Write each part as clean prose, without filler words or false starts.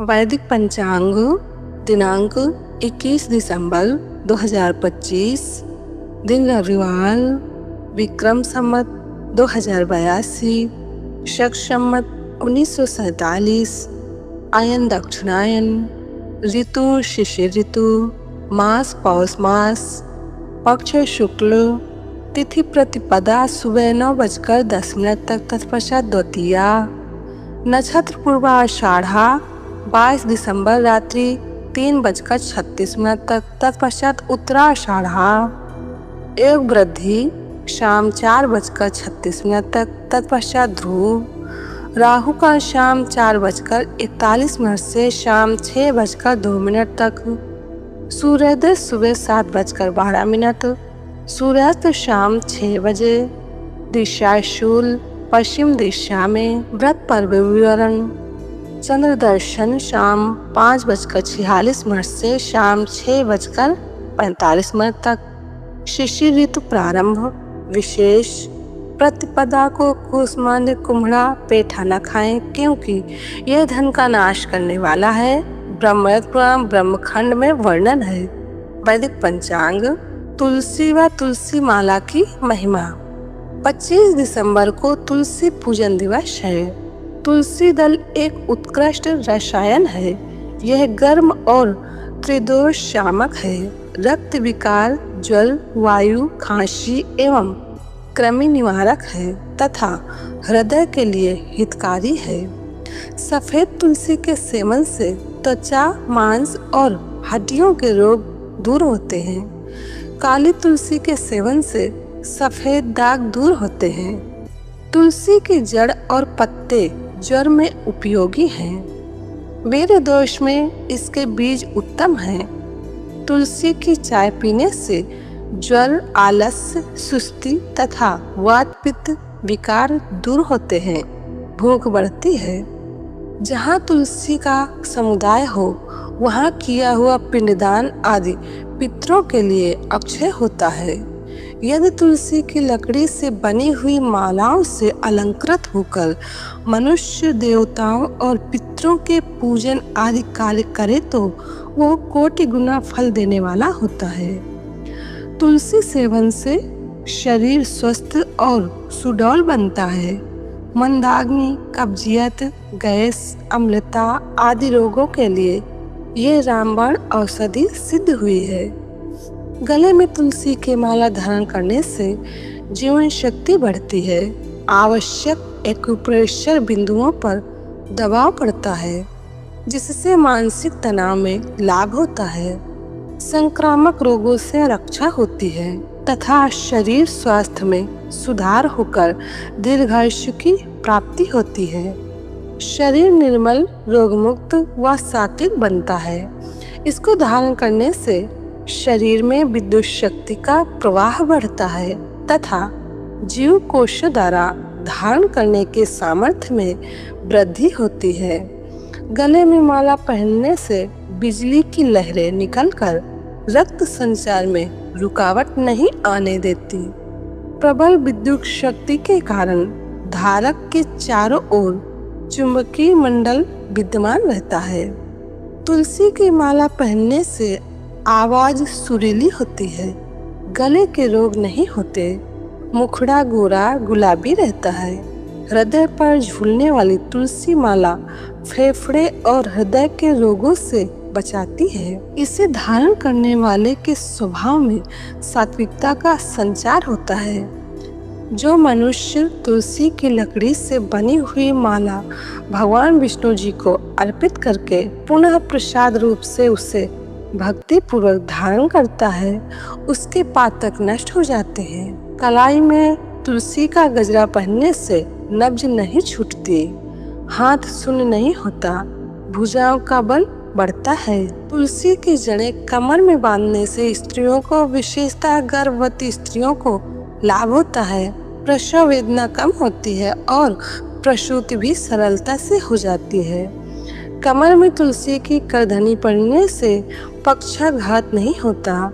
वैदिक पंचांग दिनांक 21 दिसंबर 2025, दिन रविवार, विक्रम संवत 2082, शक संवत 1947, आयन दक्षिणायन, ऋतु शिशिर ऋतु, मास पौष मास, पक्ष शुक्ल, तिथि प्रतिपदा सुबह 9:10 तक, तत्पश्चात द्वितीया, नक्षत्र पूर्वाषाढ़ा 22 दिसंबर रात्रि 3:36 तक, तत्पश्चात उत्तराषाढ़ा, योग वृद्धि शाम 4:36 तक, तत्पश्चात ध्रुव, राहु का शाम 4:41 से शाम 6:02 तक, सूर्योदय सुबह 7:12, सूर्यास्त शाम 6 बजे, दिशा शूल पश्चिम दिशा में, व्रत पर्व विवरण, चंद्र दर्शन शाम 5:46 से शाम 6:45 तक, शिशिर ऋतु प्रारंभ, विशेष प्रतिपदा को कुष्मांड कुम्हड़ा पेठा न खाएं क्योंकि यह धन का नाश करने वाला है। ब्रह्मखंड में वर्णन है। वैदिक पंचांग तुलसी व तुलसी माला की महिमा। 25 दिसंबर को तुलसी पूजन दिवस है। तुलसी दल एक उत्कृष्ट रसायन है। यह गर्म और त्रिदोष शामक है। रक्त विकार, ज्वर, वायु, खांसी एवं कृमि निवारक है तथा हृदय के लिए हितकारी है। सफेद तुलसी के सेवन से त्वचा, मांस और हड्डियों के रोग दूर होते हैं। काली तुलसी के सेवन से सफेद दाग दूर होते हैं। तुलसी की जड़ और पत्ते ज्वर में उपयोगी हैं। वीर्य दोष में इसके बीज उत्तम हैं। तुलसी की चाय पीने से ज्वर, आलस्य, सुस्ती तथा वात पित्त विकार दूर होते हैं। भूख बढ़ती है। जहाँ तुलसी का समुदाय हो वहाँ किया हुआ पिंडदान आदि पितरों के लिए अक्षय होता है। यदि तुलसी की लकड़ी से बनी हुई मालाओं से अलंकृत होकर मनुष्य देवताओं और पितरों के पूजन आदि कार्य करे तो वो कोटि गुना फल देने वाला होता है। तुलसी सेवन से शरीर स्वस्थ और सुडौल बनता है। मंदाग्नि, कब्जियत, गैस, अम्लता आदि रोगों के लिए ये रामबाण औषधि सिद्ध हुई है। गले में तुलसी के माला धारण करने से जीवन शक्ति बढ़ती है। आवश्यक एक्यूप्रेशर बिंदुओं पर दबाव पड़ता है जिससे मानसिक तनाव में लाभ होता है। संक्रामक रोगों से रक्षा होती है तथा शरीर स्वास्थ्य में सुधार होकर दीर्घायु की प्राप्ति होती है। शरीर निर्मल, रोगमुक्त व सात्विक बनता है। इसको धारण करने से शरीर में विद्युत शक्ति का प्रवाह बढ़ता है तथा जीव कोश द्वारा धारण करने के सामर्थ्य में वृद्धि होती है। गले में माला पहनने से बिजली की लहरें निकलकर रक्त संचार में रुकावट नहीं आने देती। प्रबल विद्युत शक्ति के कारण धारक के चारों ओर चुंबकीय मंडल विद्यमान रहता है। तुलसी की माला पहनने से आवाज सुरीली होती है। गले के रोग नहीं होते। मुखड़ा गोरा गुलाबी रहता है। हृदय पर झूलने वाली तुलसी माला फेफड़े और हृदय के रोगों से बचाती है। इसे धारण करने वाले के स्वभाव में सात्विकता का संचार होता है। जो मनुष्य तुलसी की लकड़ी से बनी हुई माला भगवान विष्णु जी को अर्पित करके पुनः प्रसाद रूप से उसे भक्ति पूर्वक धारण करता है उसके पातक नष्ट हो जाते हैं। कलाई में तुलसी का गजरा पहनने से नब्ज नहीं छूटती, हाथ शून्य नहीं होता, भुजाओं का बल बढ़ता है। तुलसी की जड़ें कमर में बांधने से स्त्रियों को, विशेषतः गर्भवती स्त्रियों को लाभ होता है। प्रसव वेदना कम होती है और प्रसूति भी सरलता से हो जाती है। कमर में तुलसी की करधनी पड़ने से पक्षाघात नहीं होता।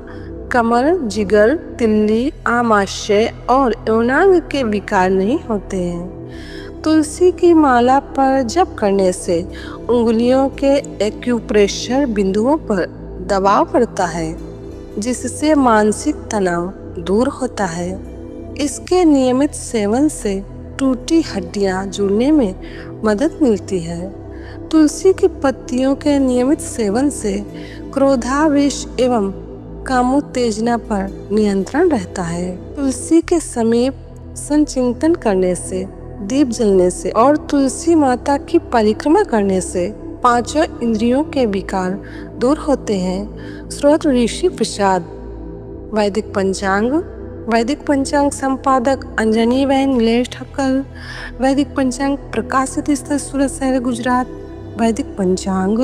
कमर, जिगर, तिल्ली, आमाशय और यौनांग के विकार नहीं होते हैं। तुलसी की माला पर जप करने से उंगलियों के एक्यूप्रेशर बिंदुओं पर दबाव पड़ता है, जिससे मानसिक तनाव दूर होता है। इसके नियमित सेवन से टूटी हड्डियां जुड़ने में मदद मिलती है। तुलसी की पत्तियों के नियमित सेवन से क्रोधावेश एवं कामोत्तेजना पर नियंत्रण रहता है। तुलसी के समीप संचिंतन करने से, दीप जलने से और तुलसी माता की परिक्रमा करने से पांचों इंद्रियों के विकार दूर होते हैं। स्रोत ऋषि प्रसाद। वैदिक पंचांग। वैदिक पंचांग संपादक अंजनीबेन नीलेश ठक्कर। वैदिक पंचांग प्रकाशित स्थल सूरत शहर गुजरात। वैदिक पंचांग।